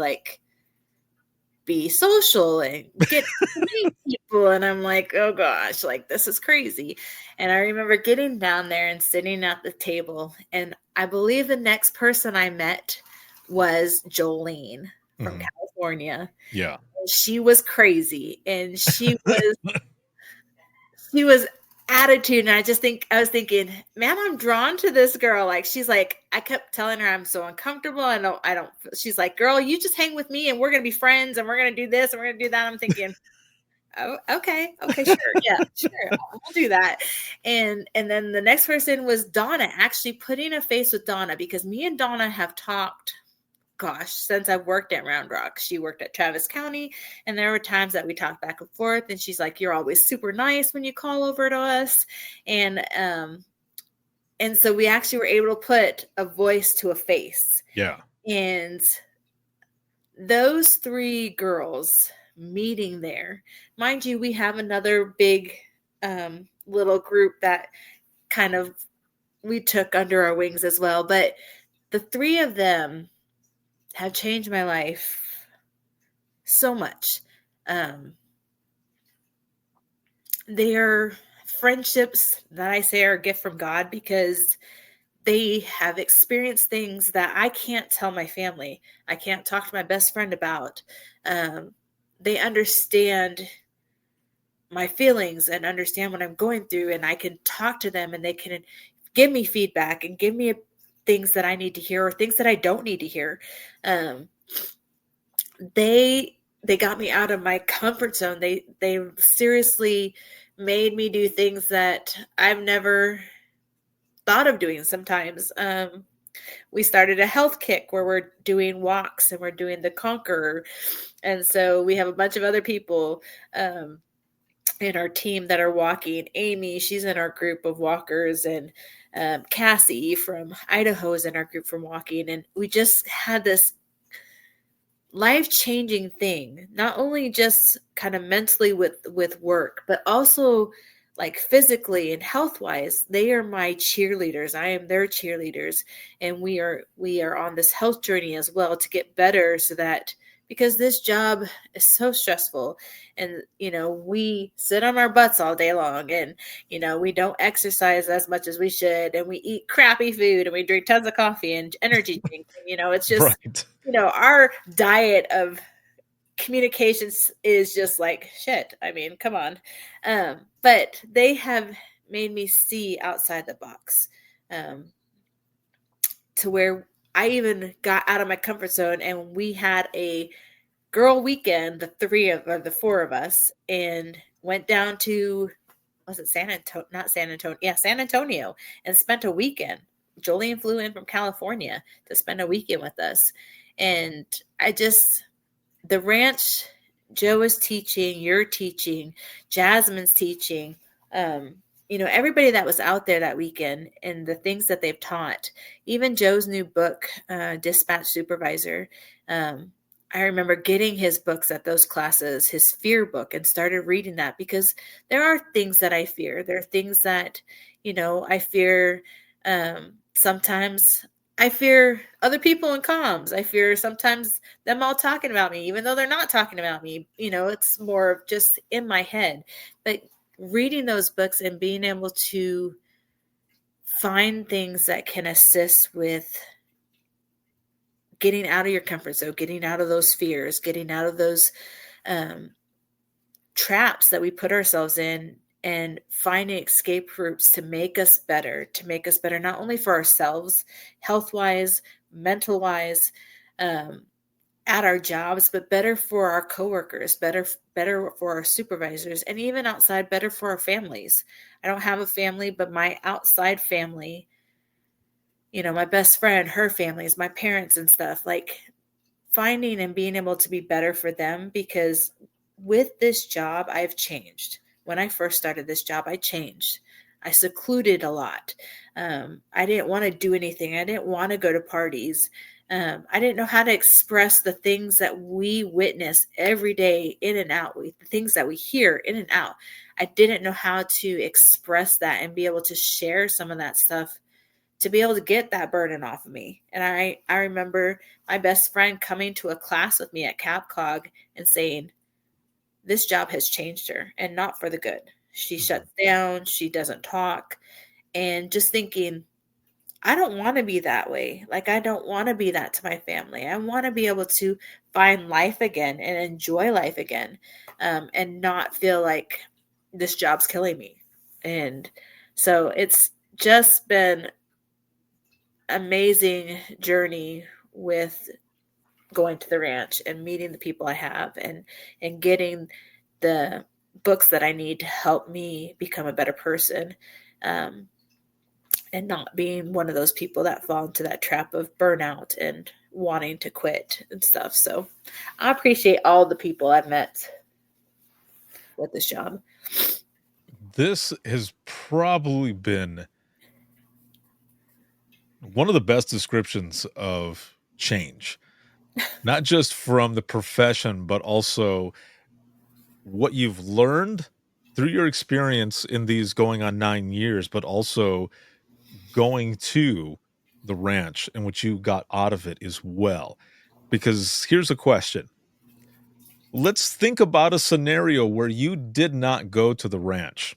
be social and get to meet people. And I'm like, oh gosh, like this is crazy. And I remember getting down there and sitting at the table. And I believe the next person I met was Jolene from California. Yeah. And she was crazy. And she was attitude. And I was thinking, man, I'm drawn to this girl. Like, she's like, I kept telling her I'm so uncomfortable. She's like, girl, you just hang with me and we're going to be friends and we're going to do this and we're going to do that. I'm thinking, oh, okay, sure. Yeah, sure. We'll do that. And then the next person was Donna, actually putting a face with Donna, because me and Donna have talked, gosh, since I've worked at Round Rock. She worked at Travis County, and there were times that we talked back and forth, and she's like, you're always super nice when you call over to us. And so we actually were able to put a voice to a face. Yeah. And those three girls meeting there, mind you, we have another big little group that kind of we took under our wings as well. But the three of them have changed my life so much. They are friendships that I say are a gift from God, because they have experienced things that I can't tell my family. I can't talk to my best friend about. They understand my feelings and understand what I'm going through, and I can talk to them and they can give me feedback and give me things that I need to hear or things that I don't need to hear. They got me out of my comfort zone. They seriously made me do things that I've never thought of doing sometimes. We started a health kick where we're doing walks and we're doing the Conqueror. And so we have a bunch of other people in our team that are walking. Amy, she's in our group of walkers, and Cassie from Idaho is in our group from walking. And we just had this life-changing thing, not only just kind of mentally with work, but also like physically and health-wise. They are my cheerleaders. I am their cheerleaders. And we are on this health journey as well to get better, so that, because this job is so stressful, and, we sit on our butts all day long, and, we don't exercise as much as we should, and we eat crappy food, and we drink tons of coffee and energy drinks. It's just, Right. Our diet of communications is just like shit. I mean, come on. But they have made me see outside the box, to where I even got out of my comfort zone, and we had a girl weekend, the four of us, and went down to, was it San Antonio? Not San Antonio. Yeah, San Antonio, and spent a weekend. Jolene flew in from California to spend a weekend with us. And the ranch, Joe is teaching, you're teaching, Jasmine's teaching, everybody that was out there that weekend, and the things that they've taught, even Joe's new book, Dispatch Supervisor. I remember getting his books at those classes, his fear book, and started reading that, because there are things that I fear. There are things that, I fear. Sometimes I fear other people in comms. I fear sometimes them all talking about me, even though they're not talking about me. It's more of just in my head. But reading those books and being able to find things that can assist with getting out of your comfort zone, getting out of those fears, getting out of those traps that we put ourselves in, and finding escape routes to make us better, not only for ourselves, health-wise, mental-wise, at our jobs, but better for our coworkers, better for our supervisors, and even outside, better for our families. I don't have a family, but my outside family, my best friend, her families, my parents and stuff, like finding and being able to be better for them, because with this job, I've changed. When I first started this job, I changed. I secluded a lot. I didn't want to do anything. I didn't want to go to parties. I didn't know how to express the things that we witness every day in and out, the things that we hear in and out. I didn't know how to express that and be able to share some of that stuff to be able to get that burden off of me. And I remember my best friend coming to a class with me at CapCog and saying, this job has changed her, and not for the good. She shuts down, she doesn't talk, and just thinking, I don't want to be that way. Like, I don't want to be that to my family. I want to be able to find life again and enjoy life again, and not feel like this job's killing me. And so it's just been amazing journey with going to the ranch and meeting the people I have, and getting the books that I need to help me become a better person. And not being one of those people that fall into that trap of burnout and wanting to quit and stuff. So I appreciate all the people I've met with this job. This has probably been one of the best descriptions of change, not just from the profession, but also what you've learned through your experience in these going on 9 years, but also going to the ranch and what you got out of it as well. Because here's a question. Let's think about a scenario where you did not go to the ranch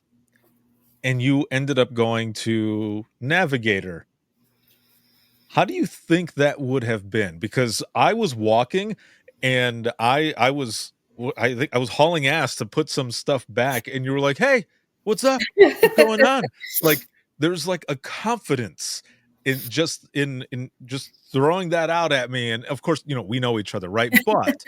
and you ended up going to Navigator. How do you think that would have been? Because I was walking and I think I was hauling ass to put some stuff back, and you were like, "Hey, what's up? What's going on?" Like, there's like a confidence in just throwing that out at me. And of course, we know each other, right? But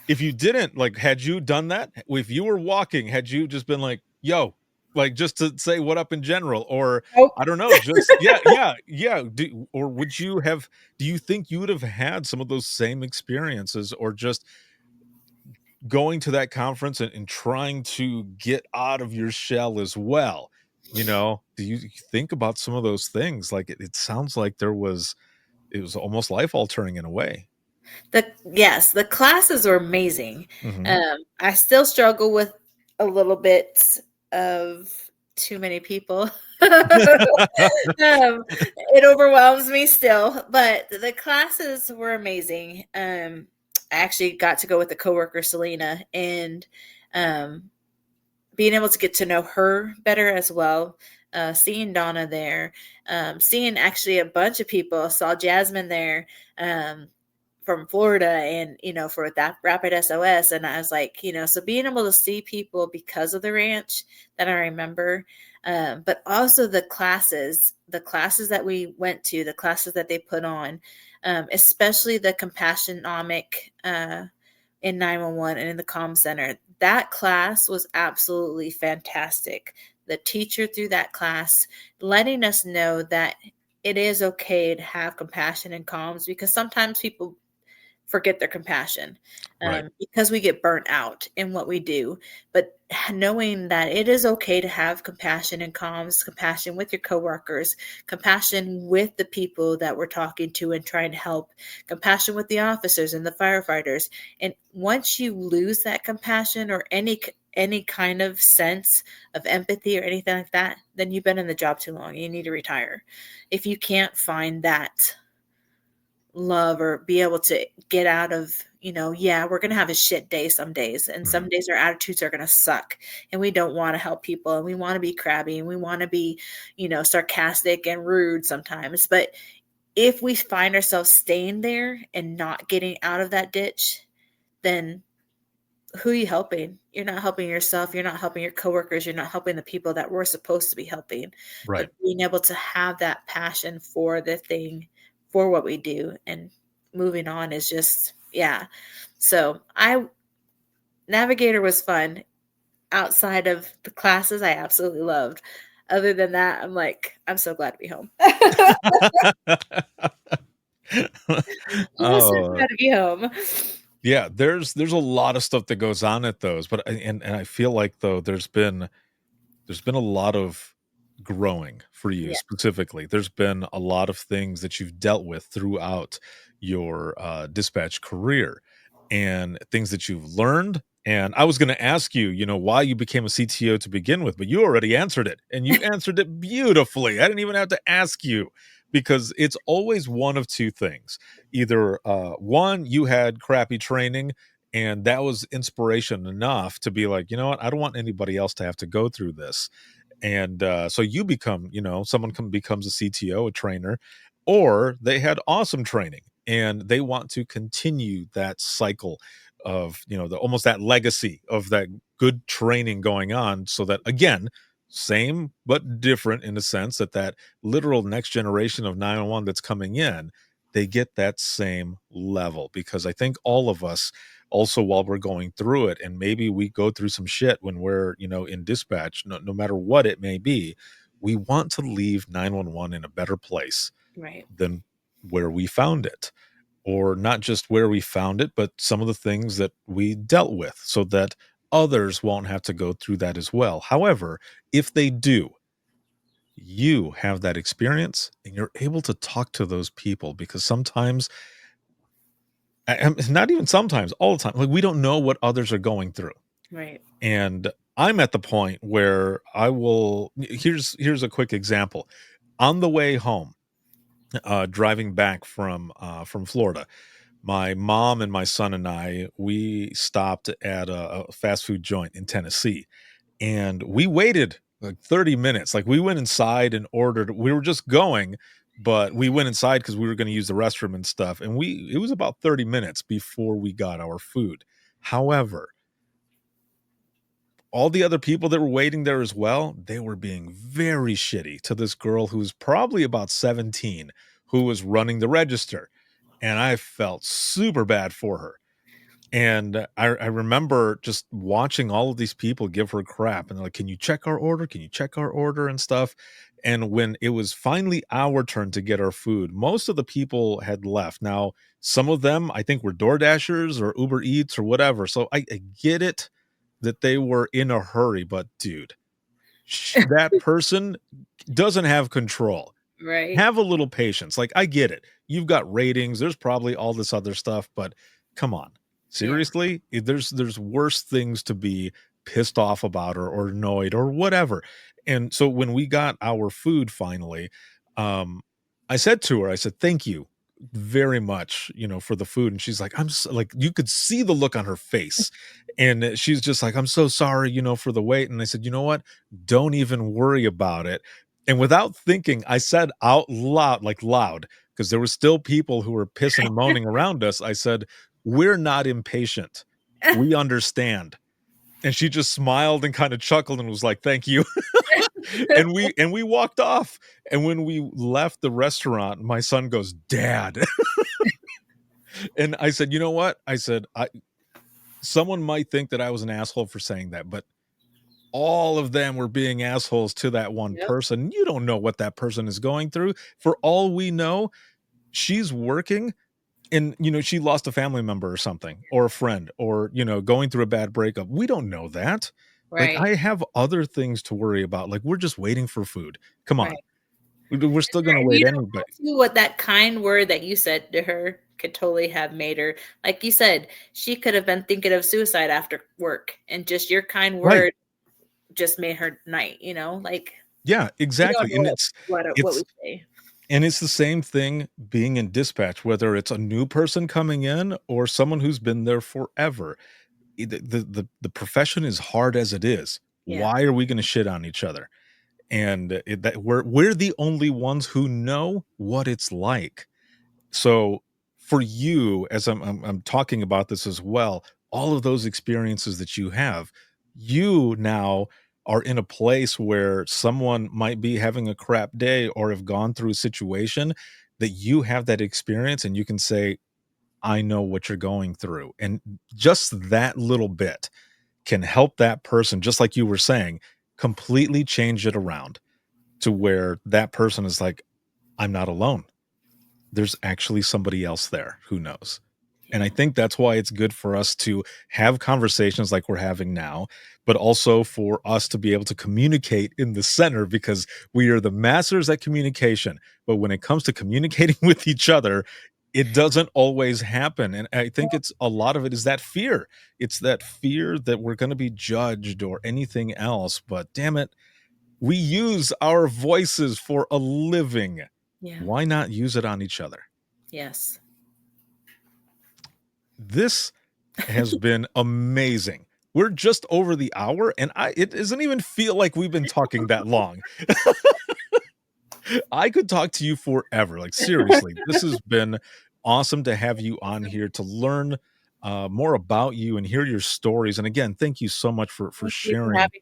if you didn't, like, had you done that, if you were walking, had you just been like, "Yo," like, just to say what up in general, or Nope. I don't know, just yeah. Or would you have? Do you think you would have had some of those same experiences, or just going to that conference and trying to get out of your shell as well? Do you think about some of those things? Like, it sounds like it was almost life altering in a way. Yes, the classes are amazing. Mhm. I still struggle with a little bit of too many people. It overwhelms me still, but the classes were amazing. I actually got to go with a coworker, Selena, and being able to get to know her better as well. Seeing Donna there, seeing actually a bunch of people. Saw Jasmine there, from Florida, and for that Rapid SOS. And I was like, so being able to see people because of the ranch that I remember, but also the classes that we went to, the classes that they put on, especially the Compassionomic in 911 and in the comm center. That class was absolutely fantastic. The teacher through that class letting us know that it is okay to have compassion in comms, because sometimes people forget their compassion, Right. because we get burnt out in what we do. But knowing that it is okay to have compassion in comms, compassion with your coworkers, compassion with the people that we're talking to and trying to help, compassion with the officers and the firefighters. And once you lose that compassion or any kind of sense of empathy or anything like that, then you've been in the job too long. You need to retire. If you can't find that love or be able to get out of, we're going to have a shit day some days, and some days our attitudes are going to suck, and we don't want to help people, and we want to be crabby, and we want to be, sarcastic and rude sometimes. But if we find ourselves staying there and not getting out of that ditch, then who are you helping? You're not helping yourself. You're not helping your coworkers. You're not helping the people that we're supposed to be helping. Right. But being able to have that passion for the thing, for what we do, and moving on is just, yeah. So Navigator was fun. Outside of the classes, I absolutely loved. Other than that, I'm so glad to be home. So glad to be home. Yeah, there's a lot of stuff that goes on at those, but and I feel like, though, there's been a lot of growing for you. Yeah. Specifically. There's been a lot of things that you've dealt with throughout your dispatch career, and things that you've learned And I was going to ask you, why you became a CTO to begin with, but you already answered it, and you answered it beautifully. I didn't even have to ask you, because it's always one of two things. Either one, you had crappy training, and that was inspiration enough to be like, you know what, I don't want anybody else to have to go through this. And so you become, someone becomes a CTO, a trainer, or they had awesome training and they want to continue that cycle of, almost that legacy of that good training going on, so that, again, same but different in the sense that literal next generation of 911 that's coming in, they get that same level. Because I think all of us also, while we're going through it, and maybe we go through some shit when we're, in dispatch, no matter what it may be, we want to leave 911 in a better place Right. than where we found it. Or not just where we found it, but some of the things that we dealt with, so that others won't have to go through that as well. However, if they do, you have that experience and you're able to talk to those people, because sometimes, not even sometimes, all the time, like, we don't know what others are going through. Right. And I'm at the point where here's a quick example. On the way home, driving back from Florida, my mom and my son and we stopped at a fast food joint in Tennessee, and we waited like 30 minutes. Like, we went inside and ordered. We were just going, but we went inside because we were going to use the restroom and stuff. And it was about 30 minutes before we got our food. However, all the other people that were waiting there as well, they were being very shitty to this girl who's probably about 17, who was running the register. And I felt super bad for her. And I remember just watching all of these people give her crap, and they're like, can you check our order? Can you check our order and stuff? And when it was finally our turn to get our food, most of the people had left. Now, some of them, I think, were Door Dashers or Uber Eats or whatever. So I get it that they were in a hurry, but dude, that person doesn't have control. Right. Have a little patience. Like, I get it. You've got ratings. There's probably all this other stuff, but come on. Seriously, there's worse things to be pissed off about, or annoyed or whatever. And so when we got our food finally, I said to her, I said, thank you very much, for the food. And she's like, like, you could see the look on her face. And she's just like, I'm so sorry, for the wait. And I said, you know what? Don't even worry about it. And without thinking, I said out loud, like loud, because there were still people who were pissing and moaning around us. I said, we're not impatient. We understand. And she just smiled and kind of chuckled and was like, thank you. and we walked off. And when we left the restaurant, my son goes, Dad. And I said, you know what? I said, someone might think that I was an asshole for saying that, but all of them were being assholes to that one person. You don't know what that person is going through. For all we know, she's working and, she lost a family member or something, or a friend, or, going through a bad breakup. We don't know that. Right. Like, I have other things to worry about. Like, we're just waiting for food. Come on. Right. We're still going to wait anyway. What that kind word that you said to her could totally have made her, like you said, she could have been thinking of suicide after work, and just your kind word just made her night, like. Yeah, exactly. And what we say. And it's the same thing being in dispatch, whether it's a new person coming in or someone who's been there forever. The profession is hard as it is. Yeah. Why are we going to shit on each other? And we're the only ones who know what it's like. So for you, as I'm talking about this as well, all of those experiences that you have, you now are in a place where someone might be having a crap day or have gone through a situation, that you have that experience and you can say, I know what you're going through. And just that little bit can help that person, just like you were saying, completely change it around to where that person is like, I'm not alone. There's actually somebody else there who knows. And I think that's why it's good for us to have conversations like we're having now, but also for us to be able to communicate in the center, because we are the masters at communication. But when it comes to communicating with each other, It doesn't always happen. And I think it's a lot of it is that fear. It's that fear that we're going to be judged or anything else. But damn it, we use our voices for a living. Yeah. Why not use it on each other? Yes. This has been amazing. We're just over the hour, and it doesn't even feel like we've been talking that long. I could talk to you forever. Like, seriously, this has been awesome to have you on here to learn more about you and hear your stories. And again, thank you so much for Thank you for sharing having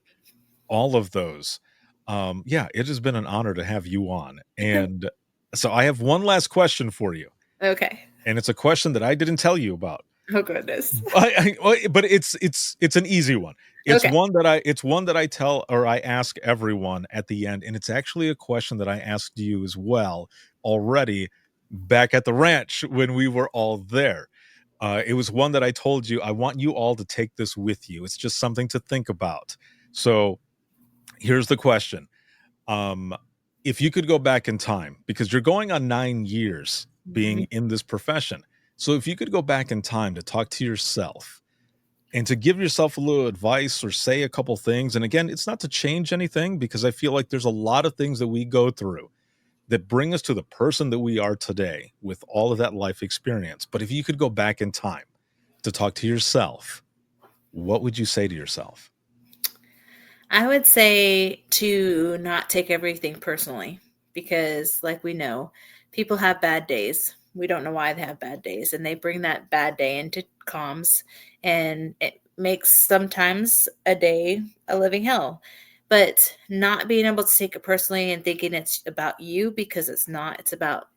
all of those. Yeah, it has been an honor to have you on. And so I have one last question for you. me. Okay. And it's a question that I didn't tell you about. Oh goodness. But it's an easy one. It's Okay. one that I tell or I ask everyone at the end, and it's actually a question that I asked you as well already back at the ranch when we were all there. It was one that I told you I want you all to take this with you. It's just something to think about. So here's the question. If you could go back in time, because you're going on 9 years being in this profession. So if you could go back in time to talk to yourself and to give yourself a little advice or say a couple things, and again, it's not to change anything because I feel like there's a lot of things that we go through that bring us to the person that we are today with all of that life experience. But if you could go back in time to talk to yourself, what would you say to yourself? I would say to not take everything personally because, like we know, people have bad days. We don't know why they have bad days, and they bring that bad day into comms, and it makes sometimes a day a living hell. But not being able to take it personally and thinking it's about you because it's not, it's about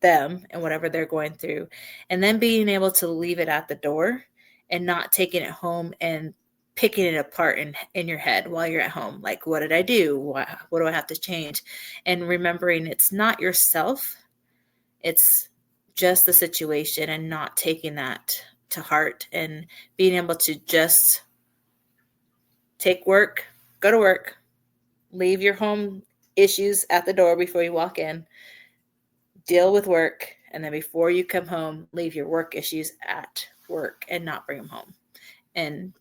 them and whatever they're going through. And then being able to leave it at the door and not taking it home and picking it apart in your head while you're at home. Like, what did I do? What do I have to change? And remembering it's not yourself, it's just the situation, and not taking that to heart and being able to just take work, go to work, leave your home issues at the door before you walk in, deal with work, and then before you come home, leave your work issues at work and not bring them home. And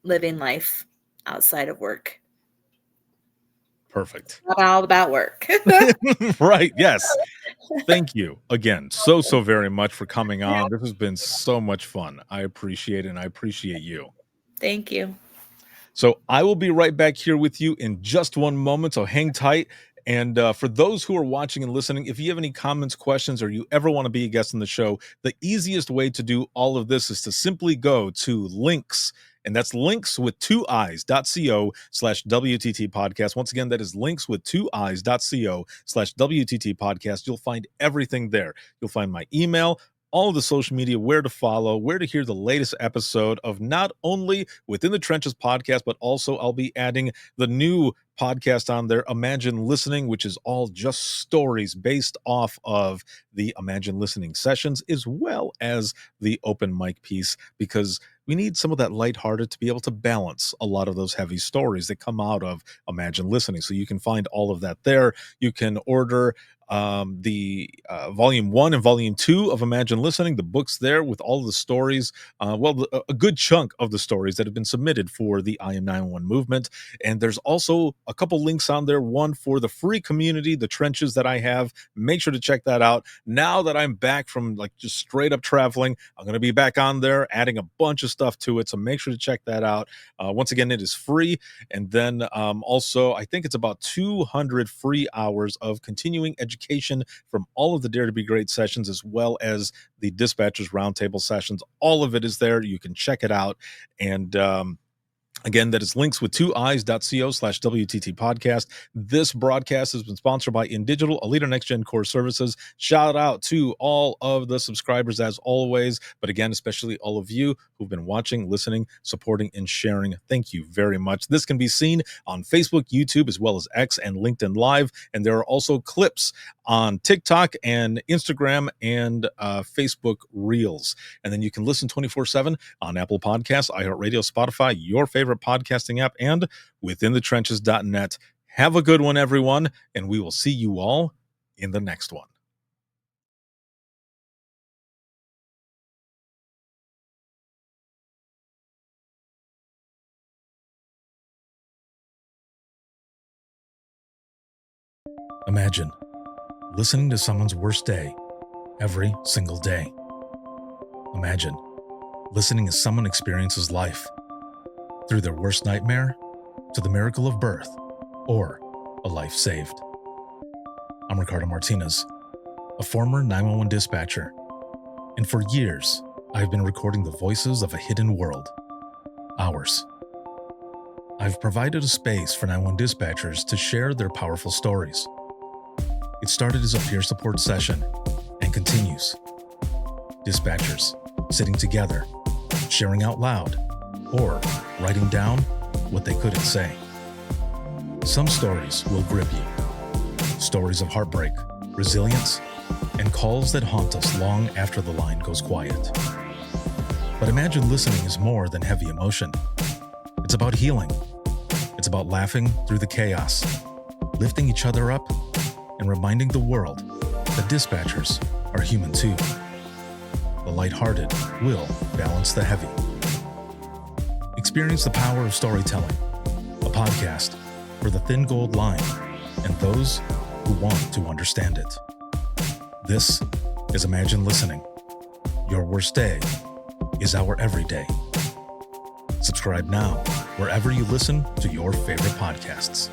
living life outside of work. Perfect. Not all about work. Right. Yes. Thank you again so very much for coming on. This has been so much fun. I appreciate it, and I appreciate you. Thank you. So I will be right back here with you in just one moment. So hang tight. And for those who are watching and listening, if you have any comments, questions, or you ever want to be a guest on the show, the easiest way to do all of this is to simply go to links. And that's links with 2eyes.co/WTT podcast. Once again, that is links with 2eyes.co/WTT podcast. You'll find everything there. You'll find my email, all of the social media, where to follow, where to hear the latest episode of not only Within the Trenches podcast, but also I'll be adding the new podcast on there, Imagine Listening, which is all just stories based off of the Imagine Listening sessions, as well as the open mic piece, because we need some of that lighthearted to be able to balance a lot of those heavy stories that come out of Imagine Listening. So you can find all of that there. You can order the volume 1 and volume 2 of Imagine Listening, the books there with all of the stories, a good chunk of the stories that have been submitted for the I Am 911 movement. And there's also a couple links on there, one for the free community, the trenches that I have. Make sure to check that out. Now that I'm back from like just straight up traveling, I'm going to be back on there adding a bunch of stuff to it, so make sure to check that out. Once again, it is free. And then also I think it's about 200 free hours of continuing education from all of the Dare to Be Great sessions, as well as the Dispatchers Roundtable sessions. All of it is there. You can check it out. And again, that is links with 2eyes.co/WTT podcast. This broadcast has been sponsored by InDigital, a leader next gen core services. Shout out to all of the subscribers as always, but again, especially all of you who've been watching, listening, supporting, and sharing. Thank you very much. This can be seen on Facebook, YouTube, as well as X and LinkedIn Live. And there are also clips on TikTok and Instagram and Facebook Reels. And then you can listen 24/7 on Apple Podcasts, iHeartRadio, Spotify, your favorite podcasting app, and withinthetrenches.net. Have a good one, everyone, and we will see you all in the next one. Imagine listening to someone's worst day every single day. Imagine listening as someone experiences life, through their worst nightmare to the miracle of birth or a life saved. I'm Ricardo Martinez, a former 911 dispatcher, and for years, I've been recording the voices of a hidden world, ours. I've provided a space for 911 dispatchers to share their powerful stories. It started as a peer support session and continues. Dispatchers sitting together, sharing out loud, or writing down what they couldn't say. Some stories will grip you. Stories of heartbreak, resilience, and calls that haunt us long after the line goes quiet. But imagine listening is more than heavy emotion. It's about healing. It's about laughing through the chaos, lifting each other up, and reminding the world that dispatchers are human too. The lighthearted will balance the heavy. Experience the power of storytelling, a podcast for the thin gold line and those who want to understand it. This is Imagine Listening. Your worst day is our everyday. Subscribe now wherever you listen to your favorite podcasts.